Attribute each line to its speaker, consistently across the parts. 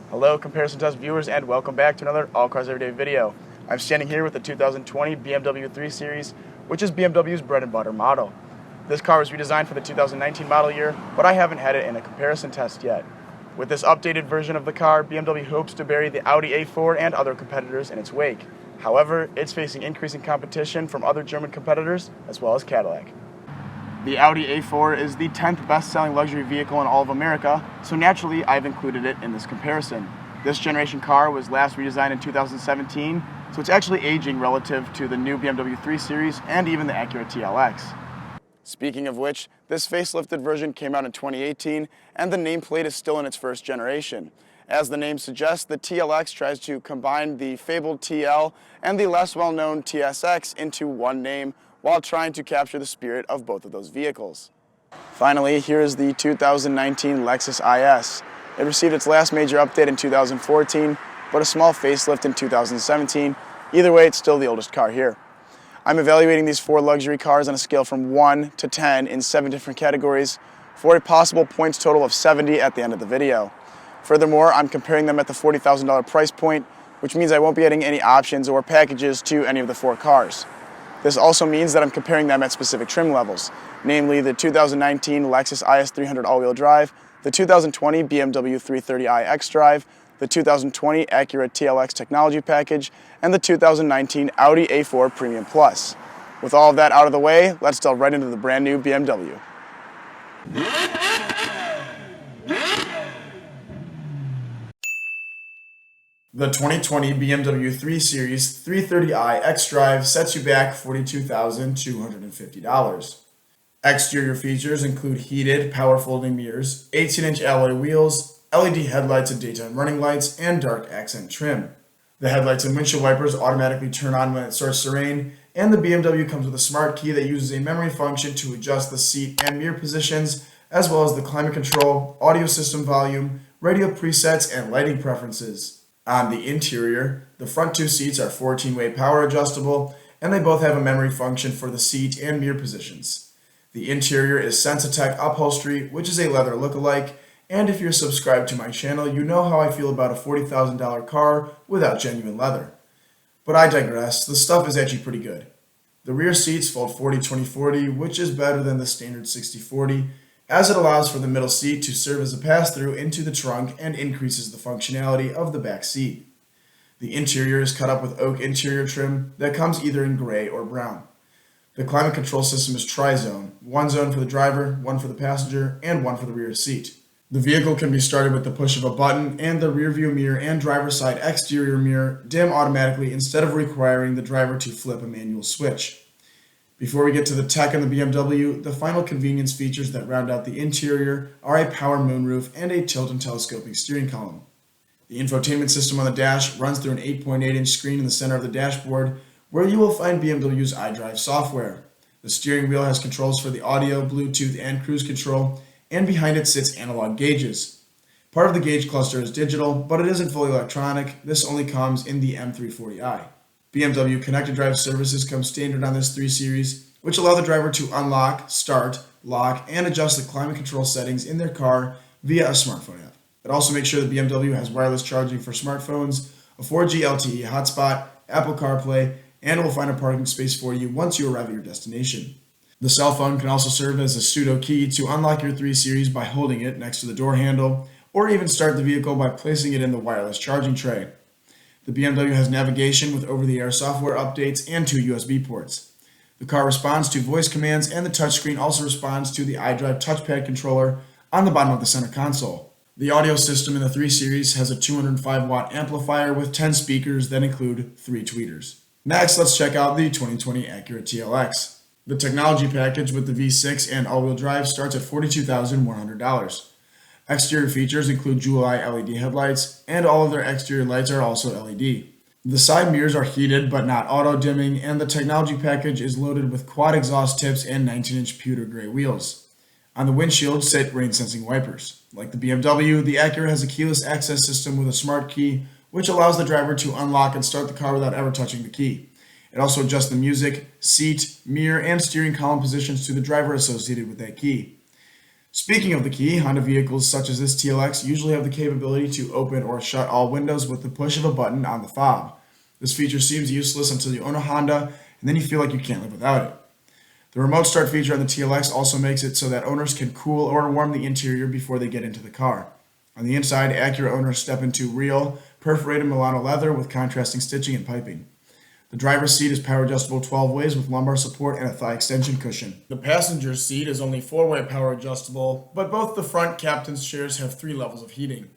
Speaker 1: Hello Comparison Test viewers and welcome back to another All Cars Everyday video. I'm standing here with the 2020 BMW 3 Series, which is BMW's bread and butter model. This car was redesigned for the 2019 model year, but I haven't had it in a comparison test yet. With this updated version of the car, BMW hopes to bury the Audi A4 and other competitors in its wake. However, it's facing increasing competition from other German competitors as well as Cadillac. The Audi A4 is the 10th best-selling luxury vehicle in all of America, so naturally I've included it in this comparison. This generation car was last redesigned in 2017, so it's actually aging relative to the new BMW 3 Series and even the Acura TLX. Speaking of which, this facelifted version came out in 2018, and the nameplate is still in its first generation. As the name suggests, the TLX tries to combine the fabled TL and the less well-known TSX into one name, while trying to capture the spirit of both of those vehicles. Finally, here is the 2019 Lexus IS. It received its last major update in 2014, but a small facelift in 2017. Either way, it's still the oldest car here. I'm evaluating these four luxury cars on a scale from 1 to 10 in 7 different categories for a possible points total of 70 at the end of the video. Furthermore, I'm comparing them at the $40,000 price point, which means I won't be adding any options or packages to any of the four cars. This also means that I'm comparing them at specific trim levels, namely the 2019 Lexus IS300 all-wheel drive, the 2020 BMW 330i xDrive, the 2020 Acura TLX Technology Package, and the 2019 Audi A4 Premium Plus. With all of that out of the way, let's delve right into the brand new BMW. The 2020 BMW 3 Series 330i xDrive sets you back $42,250. Exterior features include heated, power folding mirrors, 18-inch alloy wheels, LED headlights and daytime running lights, and dark accent trim. The headlights and windshield wipers automatically turn on when it starts to rain, and the BMW comes with a smart key that uses a memory function to adjust the seat and mirror positions, as well as the climate control, audio system volume, radio presets, and lighting preferences. On the interior, the front two seats are 14-way power adjustable, and they both have a memory function for the seat and mirror positions. The interior is Sensatec upholstery, which is a leather lookalike, and if you're subscribed to my channel, you know how I feel about a $40,000 car without genuine leather. But I digress, the stuff is actually pretty good. The rear seats fold 40-20-40, which is better than the standard 60-40, as it allows for the middle seat to serve as a pass-through into the trunk and increases the functionality of the back seat. The interior is cut up with oak interior trim that comes either in gray or brown. The climate control system is tri-zone, one zone for the driver, one for the passenger, and one for the rear seat. The vehicle can be started with the push of a button, and the rear view mirror and driver's side exterior mirror dim automatically instead of requiring the driver to flip a manual switch. Before we get to the tech in the BMW, the final convenience features that round out the interior are a power moonroof and a tilt and telescoping steering column. The infotainment system on the dash runs through an 8.8-inch screen in the center of the dashboard, where you will find BMW's xDrive software. The steering wheel has controls for the audio, Bluetooth, and cruise control, and behind it sits analog gauges. Part of the gauge cluster is digital, but it isn't fully electronic. This only comes in the M340i. BMW Connected Drive services come standard on this 3 Series, which allow the driver to unlock, start, lock, and adjust the climate control settings in their car via a smartphone app. It also makes sure that BMW has wireless charging for smartphones, a 4G LTE hotspot, Apple CarPlay, and will find a parking space for you once you arrive at your destination. The cell phone can also serve as a pseudo key to unlock your 3 Series by holding it next to the door handle, or even start the vehicle by placing it in the wireless charging tray. The BMW has navigation with over-the-air software updates and 2 USB ports. The car responds to voice commands, and the touchscreen also responds to the xDrive touchpad controller on the bottom of the center console. The audio system in the 3 Series has a 205-watt amplifier with 10 speakers that include 3 tweeters. Next, let's check out the 2020 Acura TLX. The technology package with the V6 and all-wheel drive starts at $42,100. Exterior features include jewel-eye LED headlights, and all of their exterior lights are also LED. The side mirrors are heated but not auto-dimming, and the technology package is loaded with quad exhaust tips and 19-inch pewter gray wheels. On the windshield sit rain-sensing wipers. Like the BMW, the Acura has a keyless access system with a smart key, which allows the driver to unlock and start the car without ever touching the key. It also adjusts the music, seat, mirror, and steering column positions to the driver associated with that key. Speaking of the key, Honda vehicles such as this TLX usually have the capability to open or shut all windows with the push of a button on the fob. This feature seems useless until you own a Honda, and then you feel like you can't live without it. The remote start feature on the TLX also makes it so that owners can cool or warm the interior before they get into the car. On the inside, Acura owners step into real, perforated Milano leather with contrasting stitching and piping. The driver's seat is power adjustable 12 ways with lumbar support and a thigh extension cushion. The passenger seat is only 4-way power adjustable, but both the front captain's chairs have 3 levels of heating.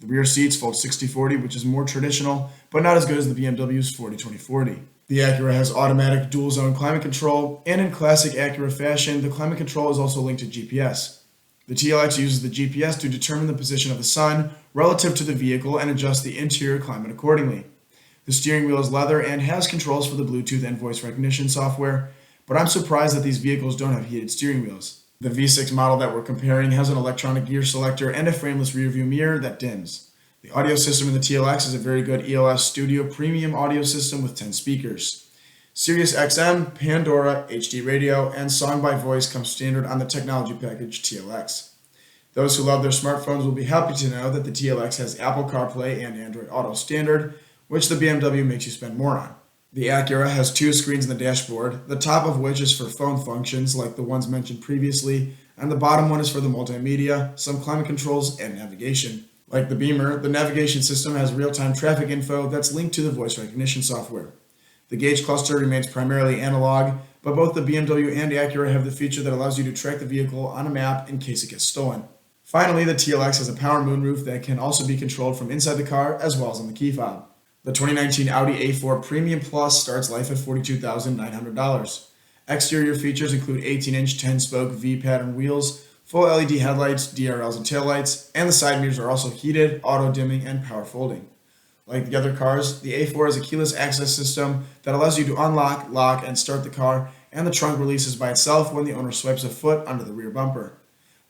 Speaker 1: The rear seats fold 60/40, which is more traditional, but not as good as the BMW's 40/20/40. The Acura has automatic dual-zone climate control, and in classic Acura fashion, the climate control is also linked to GPS. The TLX uses the GPS to determine the position of the sun relative to the vehicle and adjust the interior climate accordingly. The steering wheel is leather and has controls for the Bluetooth and voice recognition software, but I'm surprised that these vehicles don't have heated steering wheels. The V6 model that we're comparing has an electronic gear selector and a frameless rearview mirror that dims. The audio system in the TLX is a very good EOS Studio Premium audio system with 10 speakers. Sirius XM, Pandora, HD radio, and Song by Voice come standard on the Technology Package TLX. Those who love their smartphones will be happy to know that the TLX has Apple CarPlay and Android Auto standard, which the BMW makes you spend more on. The Acura has 2 screens in the dashboard, the top of which is for phone functions like the ones mentioned previously, and the bottom one is for the multimedia, some climate controls, and navigation. Like the Beamer, the navigation system has real-time traffic info that's linked to the voice recognition software. The gauge cluster remains primarily analog, but both the BMW and Acura have the feature that allows you to track the vehicle on a map in case it gets stolen. Finally, the TLX has a power moonroof that can also be controlled from inside the car as well as on the key fob. The 2019 Audi A4 Premium Plus starts life at $42,900. Exterior features include 18-inch 10-spoke V-pattern wheels, full LED headlights, DRLs and taillights, and the side mirrors are also heated, auto-dimming, and power folding. Like the other cars, the A4 has a keyless access system that allows you to unlock, lock, and start the car, and the trunk releases by itself when the owner swipes a foot under the rear bumper.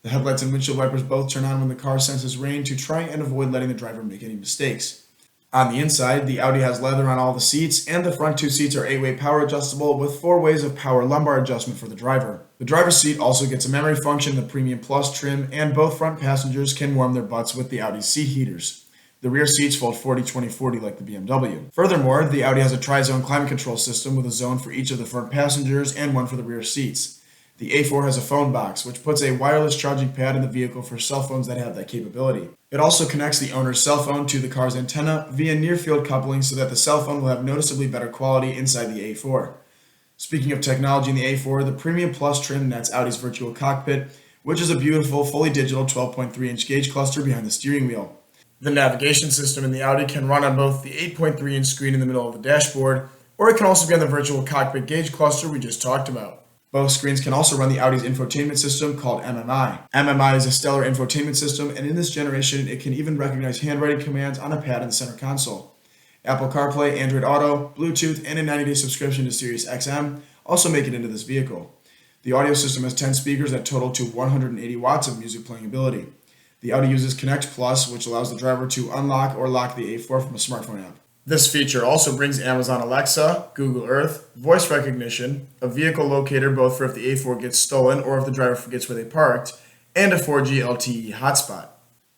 Speaker 1: The headlights and windshield wipers both turn on when the car senses rain to try and avoid letting the driver make any mistakes. On the inside, the Audi has leather on all the seats, and the front 2 seats are 8-way power adjustable with 4 ways of power lumbar adjustment for the driver. The driver's seat also gets a memory function in the Premium Plus trim, and both front passengers can warm their butts with the Audi seat heaters. The rear seats fold 40/20/40 like the BMW. Furthermore, the Audi has a tri-zone climate control system with a zone for each of the front passengers and one for the rear seats. The A4 has a phone box, which puts a wireless charging pad in the vehicle for cell phones that have that capability. It also connects the owner's cell phone to the car's antenna via near-field coupling so that the cell phone will have noticeably better quality inside the A4. Speaking of technology in the A4, the Premium Plus trim nets Audi's virtual cockpit, which is a beautiful, fully digital 12.3-inch gauge cluster behind the steering wheel. The navigation system in the Audi can run on both the 8.3-inch screen in the middle of the dashboard, or it can also be on the virtual cockpit gauge cluster we just talked about. Both screens can also run the Audi's infotainment system called MMI. MMI is a stellar infotainment system, and in this generation, it can even recognize handwriting commands on a pad in the center console. Apple CarPlay, Android Auto, Bluetooth, and a 90-day subscription to Sirius XM also make it into this vehicle. The audio system has 10 speakers that total to 180 watts of music playing ability. The Audi uses Connect Plus, which allows the driver to unlock or lock the A4 from a smartphone app. This feature also brings Amazon Alexa, Google Earth, voice recognition, a vehicle locator both for if the A4 gets stolen or if the driver forgets where they parked, and a 4G LTE hotspot.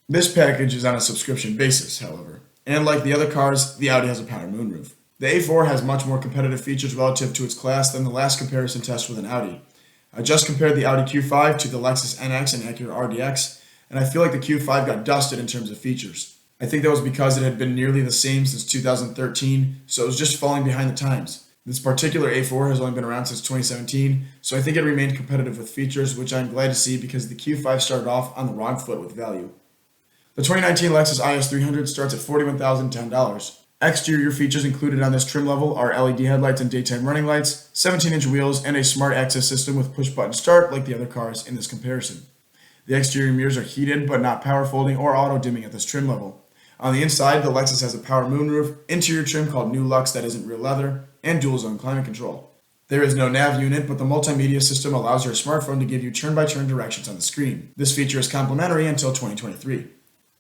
Speaker 1: This package is on a subscription basis, however, and like the other cars, the Audi has a power moonroof. The A4 has much more competitive features relative to its class than the last comparison test with an Audi. I just compared the Audi Q5 to the Lexus NX and Acura RDX, and I feel like the Q5 got dusted in terms of features. I think that was because it had been nearly the same since 2013, so it was just falling behind the times. This particular A4 has only been around since 2017, so I think it remained competitive with features, which I'm glad to see because the Q5 started off on the wrong foot with value. The 2019 Lexus IS300 starts at $41,010. Exterior features included on this trim level are LED headlights and daytime running lights, 17-inch wheels, and a smart access system with push-button start like the other cars in this comparison. The exterior mirrors are heated but not power folding or auto-dimming at this trim level. On the inside, the Lexus has a power moonroof, interior trim called New Lux that isn't real leather, and dual-zone climate control. There is no nav unit, but the multimedia system allows your smartphone to give you turn-by-turn directions on the screen. This feature is complimentary until 2023.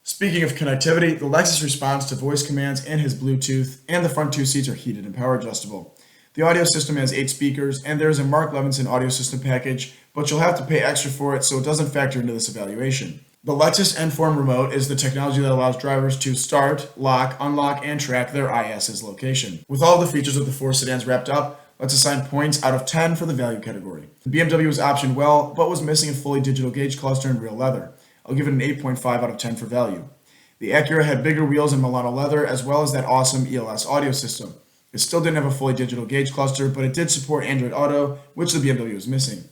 Speaker 1: Speaking of connectivity, the Lexus responds to voice commands and has Bluetooth, and the front 2 seats are heated and power adjustable. The audio system has 8 speakers, and there is a Mark Levinson audio system package, but you'll have to pay extra for it, so it doesn't factor into this evaluation. The Lexus N-Form remote is the technology that allows drivers to start, lock, unlock, and track their IS's location. With all the features of the 4 sedans wrapped up, let's assign points out of 10 for the value category. The BMW was optioned well, but was missing a fully digital gauge cluster and real leather. I'll give it an 8.5 out of 10 for value. The Acura had bigger wheels and Milano leather, as well as that awesome ELS audio system. It still didn't have a fully digital gauge cluster, but it did support Android Auto, which the BMW was missing.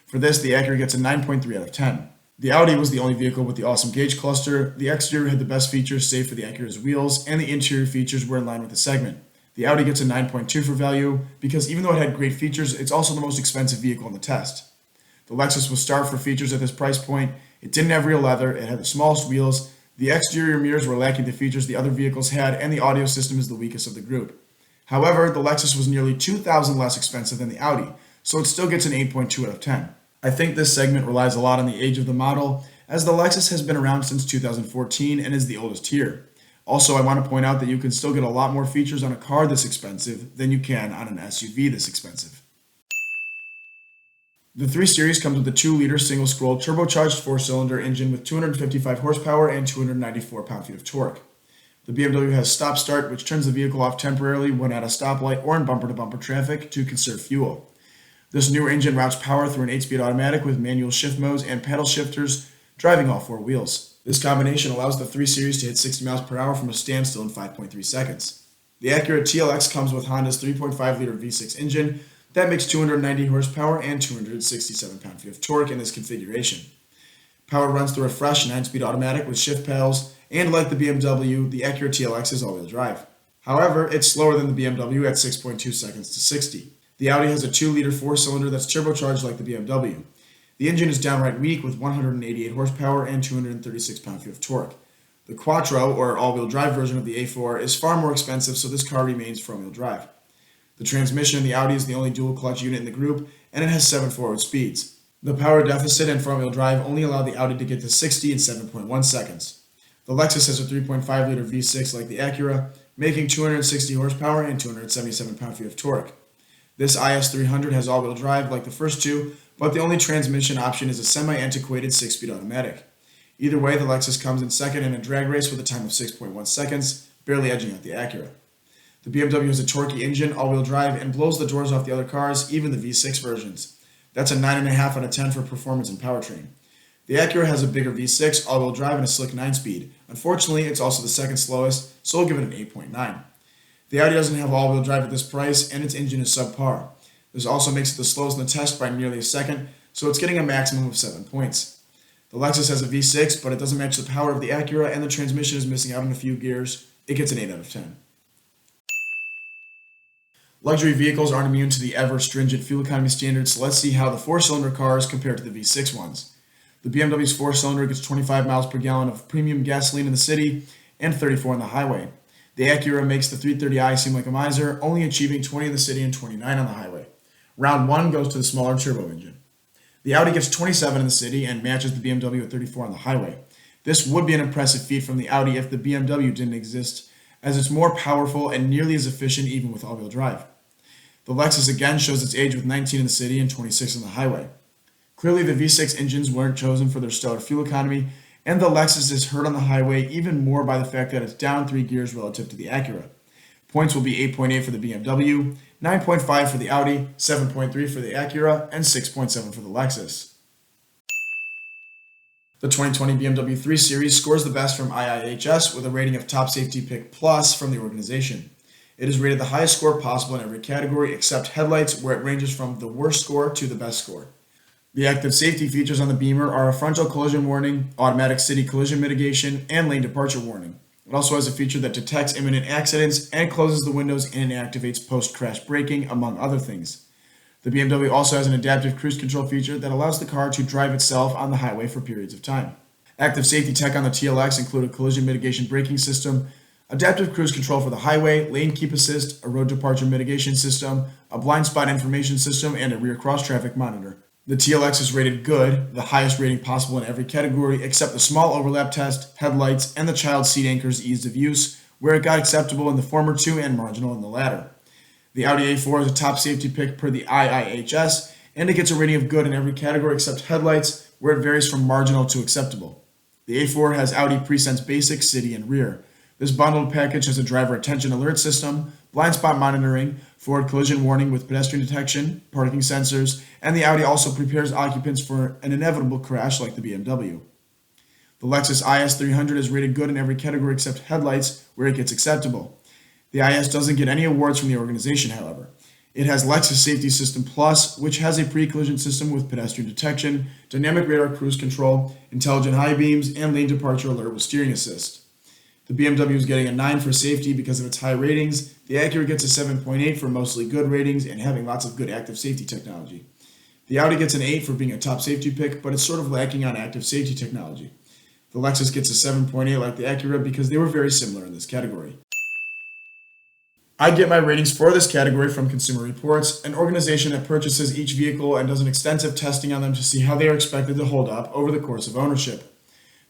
Speaker 1: For this, the Acura gets a 9.3 out of 10. The Audi was the only vehicle with the awesome gauge cluster. The exterior had the best features save for the Acura's wheels, and the interior features were in line with the segment. The Audi gets a 9.2 for value, because even though it had great features, it's also the most expensive vehicle in the test. The Lexus was starved for features at this price point. It didn't have real leather, it had the smallest wheels, the exterior mirrors were lacking the features the other vehicles had, and the audio system is the weakest of the group. However, the Lexus was nearly $2,000 less expensive than the Audi, so it still gets an 8.2 out of 10. I think this segment relies a lot on the age of the model, as the Lexus has been around since 2014 and is the oldest here. Also, I want to point out that you can still get a lot more features on a car this expensive than you can on an SUV this expensive. The 3 Series comes with a 2-liter single-scroll turbocharged 4-cylinder engine with 255 horsepower and 294 pound-feet of torque. The BMW has stop-start, which turns the vehicle off temporarily when at a stoplight or in bumper-to-bumper traffic to conserve fuel. This newer engine routes power through an 8-speed automatic with manual shift modes and paddle shifters, driving all 4 wheels. This combination allows the 3 Series to hit 60 miles per hour from a standstill in 5.3 seconds. The Acura TLX comes with Honda's 3.5-liter V6 engine that makes 290 horsepower and 267 pound-feet of torque in this configuration. Power runs through a fresh 9-speed automatic with shift pedals, and like the BMW, the Acura TLX is all-wheel drive. However, it's slower than the BMW at 6.2 seconds to 60. The Audi has a 2-liter 4-cylinder that's turbocharged like the BMW. The engine is downright weak with 188 horsepower and 236 pound-feet of torque. The Quattro, or all-wheel drive version of the A4, is far more expensive, so this car remains front-wheel drive. The transmission in the Audi is the only dual-clutch unit in the group, and it has 7 forward speeds. The power deficit and front-wheel drive only allow the Audi to get to 60 in 7.1 seconds. The Lexus has a 3.5-liter V6 like the Acura, making 260 horsepower and 277 pound-feet of torque. This IS300 has all-wheel drive like the first 2, but the only transmission option is a semi-antiquated 6-speed automatic. Either way, the Lexus comes in second in a drag race with a time of 6.1 seconds, barely edging out the Acura. The BMW has a torquey engine, all-wheel drive, and blows the doors off the other cars, even the V6 versions. That's a 9.5 out of 10 for performance and powertrain. The Acura has a bigger V6, all-wheel drive, and a slick 9-speed. Unfortunately, it's also the second slowest, so we'll give it an 8.9. The Audi doesn't have all-wheel drive at this price, and its engine is subpar. This also makes it the slowest in the test by nearly a second, so it's getting a maximum of 7 points. The Lexus has a V6, but it doesn't match the power of the Acura, and the transmission is missing out on a few gears. It gets an 8 out of 10. Luxury vehicles aren't immune to the ever-stringent fuel economy standards, so let's see how the 4-cylinder cars compare to the V6 ones. The BMW's 4-cylinder gets 25 miles per gallon of premium gasoline in the city and 34 on the highway. The Acura makes the 330i seem like a miser, only achieving 20 in the city and 29 on the highway. Round 1 goes to the smaller turbo engine. The Audi gets 27 in the city and matches the BMW at 34 on the highway. This would be an impressive feat from the Audi if the BMW didn't exist, as it's more powerful and nearly as efficient even with all-wheel drive. The Lexus again shows its age with 19 in the city and 26 on the highway. Clearly the V6 engines weren't chosen for their stellar fuel economy, and the Lexus is hurt on the highway even more by the fact that it's down 3 gears relative to the Acura. Points will be 8.8 for the BMW, 9.5 for the Audi, 7.3 for the Acura, and 6.7 for the Lexus. The 2020 BMW 3 Series scores the best from IIHS with a rating of Top Safety Pick Plus from the organization. It is rated the highest score possible in every category except headlights, where it ranges from the worst score to the best score. The active safety features on the Beamer are a frontal collision warning, automatic city collision mitigation, and lane departure warning. It also has a feature that detects imminent accidents and closes the windows and activates post-crash braking, among other things. The BMW also has an adaptive cruise control feature that allows the car to drive itself on the highway for periods of time. Active safety tech on the TLX include a collision mitigation braking system, adaptive cruise control for the highway, lane keep assist, a road departure mitigation system, a blind spot information system, and a rear cross traffic monitor. The TLX is rated good, the highest rating possible in every category except the small overlap test, headlights, and the child seat anchor's ease of use, where it got acceptable in the former 2 and marginal in the latter. The Audi A4 is a top safety pick per the IIHS, and it gets a rating of good in every category except headlights, where it varies from marginal to acceptable. The A4 has Audi Presense Basic, City, and Rear. This bundled package has a driver attention alert system, blind spot monitoring, forward collision warning with pedestrian detection, parking sensors, and the Audi also prepares occupants for an inevitable crash like the BMW. The Lexus IS300 is rated good in every category except headlights, where it gets acceptable. The IS doesn't get any awards from the organization, however. It has Lexus Safety System Plus, which has a pre-collision system with pedestrian detection, dynamic radar cruise control, intelligent high beams, and lane departure alert with steering assist. The BMW is getting a 9 for safety because of its high ratings. The Acura gets a 7.8 for mostly good ratings and having lots of good active safety technology. The Audi gets an 8 for being a top safety pick, but it's sort of lacking on active safety technology. The Lexus gets a 7.8 like the Acura because they were very similar in this category. I get my ratings for this category from Consumer Reports, an organization that purchases each vehicle and does an extensive testing on them to see how they are expected to hold up over the course of ownership.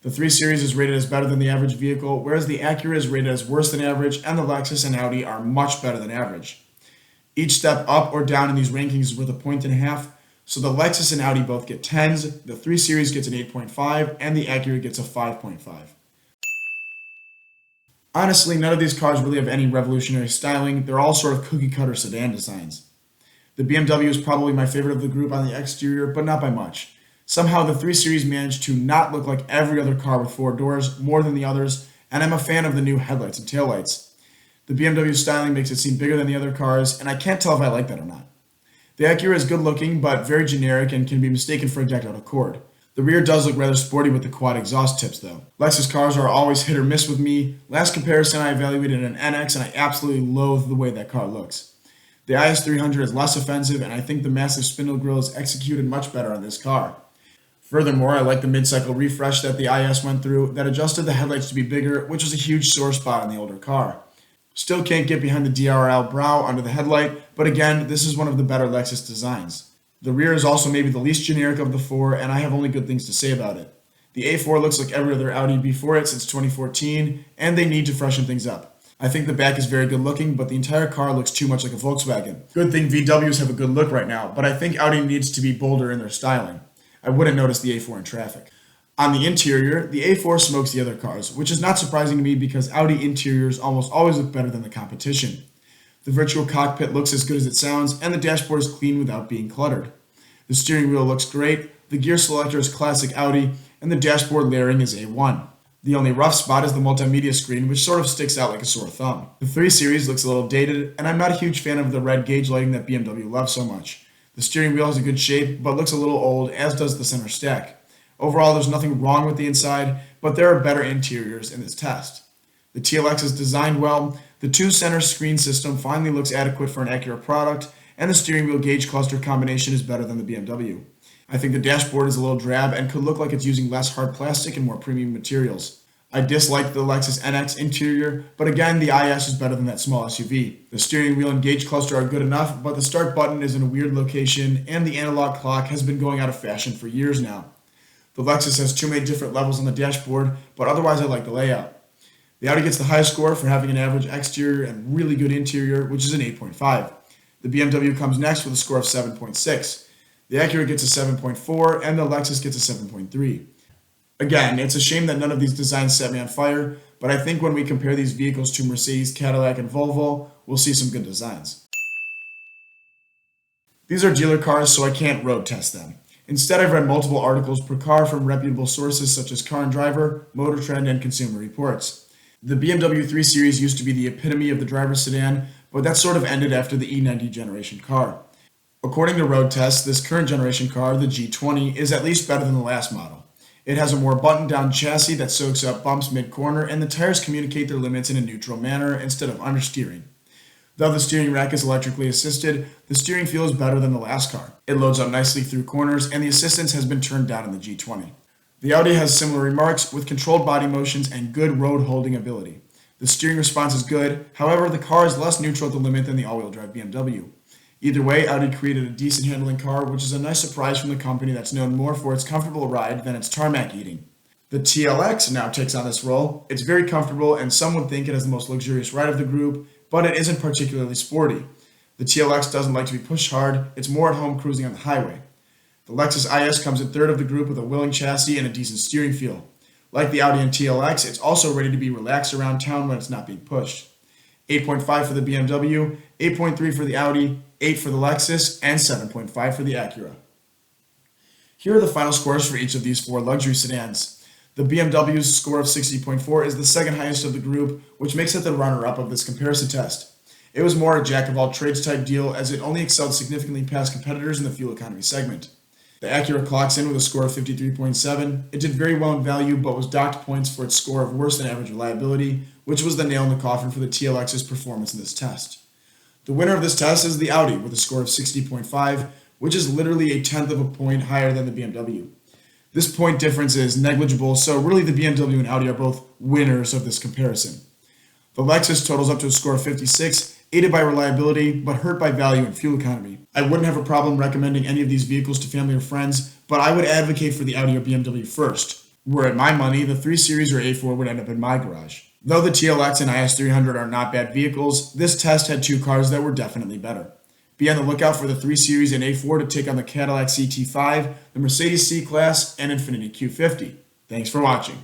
Speaker 1: The 3 Series is rated as better than the average vehicle, whereas the Acura is rated as worse than average, and the Lexus and Audi are much better than average. Each step up or down in these rankings is worth a 1.5, so the Lexus and Audi both get 10s, the 3 Series gets an 8.5, and the Acura gets a 5.5. Honestly, none of these cars really have any revolutionary styling. They're all sort of cookie-cutter sedan designs. The BMW is probably my favorite of the group on the exterior, but not by much. Somehow the 3 Series managed to not look like every other car with 4 doors more than the others, and I'm a fan of the new headlights and taillights. The BMW styling makes it seem bigger than the other cars, and I can't tell if I like that or not. The Acura is good looking, but very generic and can be mistaken for a decked-out Accord. The rear does look rather sporty with the quad exhaust tips, though. Lexus cars are always hit or miss with me. Last comparison, I evaluated an NX, and I absolutely loathe the way that car looks. The IS300 is less offensive, and I think the massive spindle grille is executed much better on this car. Furthermore, I like the mid-cycle refresh that the IS went through that adjusted the headlights to be bigger, which was a huge sore spot on the older car. Still can't get behind the DRL brow under the headlight, but again, this is one of the better Lexus designs. The rear is also maybe the least generic of the 4, and I have only good things to say about it. The A4 looks like every other Audi before it since 2014, and they need to freshen things up. I think the back is very good looking, but the entire car looks too much like a Volkswagen. Good thing VWs have a good look right now, but I think Audi needs to be bolder in their styling. I wouldn't notice the A4 in traffic. On the interior, the A4 smokes the other cars, which is not surprising to me because Audi interiors almost always look better than the competition. The virtual cockpit looks as good as it sounds, and the dashboard is clean without being cluttered. The steering wheel looks great, the gear selector is classic Audi, and the dashboard layering is A1. The only rough spot is the multimedia screen, which sort of sticks out like a sore thumb. The 3 Series looks a little dated, and I'm not a huge fan of the red gauge lighting that BMW loves so much. The steering wheel has a good shape, but looks a little old, as does the center stack. Overall, there's nothing wrong with the inside, but there are better interiors in this test. The TLX is designed well, the 2-center screen system finally looks adequate for an Acura product, and the steering wheel gauge cluster combination is better than the BMW. I think the dashboard is a little drab and could look like it's using less hard plastic and more premium materials. I dislike the Lexus NX interior, but again, the IS is better than that small SUV. The steering wheel and gauge cluster are good enough, but the start button is in a weird location, and the analog clock has been going out of fashion for years now. The Lexus has too many different levels on the dashboard, but otherwise I like the layout. The Audi gets the highest score for having an average exterior and really good interior, which is an 8.5. The BMW comes next with a score of 7.6. The Acura gets a 7.4, and the Lexus gets a 7.3. Again, it's a shame that none of these designs set me on fire, but I think when we compare these vehicles to Mercedes, Cadillac, and Volvo, we'll see some good designs. These are dealer cars, so I can't road test them. Instead, I've read multiple articles per car from reputable sources such as Car and Driver, Motor Trend, and Consumer Reports. The BMW 3 Series used to be the epitome of the driver's sedan, but that sort of ended after the E90 generation car. According to road tests, this current generation car, the G20, is at least better than the last model. It has a more buttoned-down chassis that soaks up bumps mid-corner, and the tires communicate their limits in a neutral manner instead of understeering. Though the steering rack is electrically assisted, the steering feel is better than the last car. It loads up nicely through corners, and the assistance has been turned down in the G20. The Audi has similar remarks with controlled body motions and good road holding ability. The steering response is good, however, the car is less neutral at the limit than the all-wheel drive BMW. Either way, Audi created a decent handling car, which is a nice surprise from the company that's known more for its comfortable ride than its tarmac eating. The TLX now takes on this role. It's very comfortable, and some would think it has the most luxurious ride of the group, but it isn't particularly sporty. The TLX doesn't like to be pushed hard, it's more at home cruising on the highway. The Lexus IS comes in third of the group with a willing chassis and a decent steering feel. Like the Audi and TLX, it's also ready to be relaxed around town when it's not being pushed. 8.5 for the BMW, 8.3 for the Audi, 8 for the Lexus, and 7.5 for the Acura. Here are the final scores for each of these four luxury sedans. The BMW's score of 60.4 is the second highest of the group, which makes it the runner-up of this comparison test. It was more a jack-of-all-trades type deal, as it only excelled significantly past competitors in the fuel economy segment. The Acura clocks in with a score of 53.7. It did very well in value, but was docked points for its score of worse than average reliability, which was the nail in the coffin for the TLX's performance in this test. The winner of this test is the Audi with a score of 60.5, which is literally a tenth of a point higher than the BMW. This point difference is negligible, so really the BMW and Audi are both winners of this comparison. The Lexus totals up to a score of 56, aided by reliability, but hurt by value and fuel economy. I wouldn't have a problem recommending any of these vehicles to family or friends, but I would advocate for the Audi or BMW first. Were it my money, the 3 Series or A4 would end up in my garage. Though the TLX and IS300 are not bad vehicles, this test had two cars that were definitely better. Be on the lookout for the 3 Series and A4 to take on the Cadillac CT5, the Mercedes C-Class, and Infiniti Q50. Thanks for watching.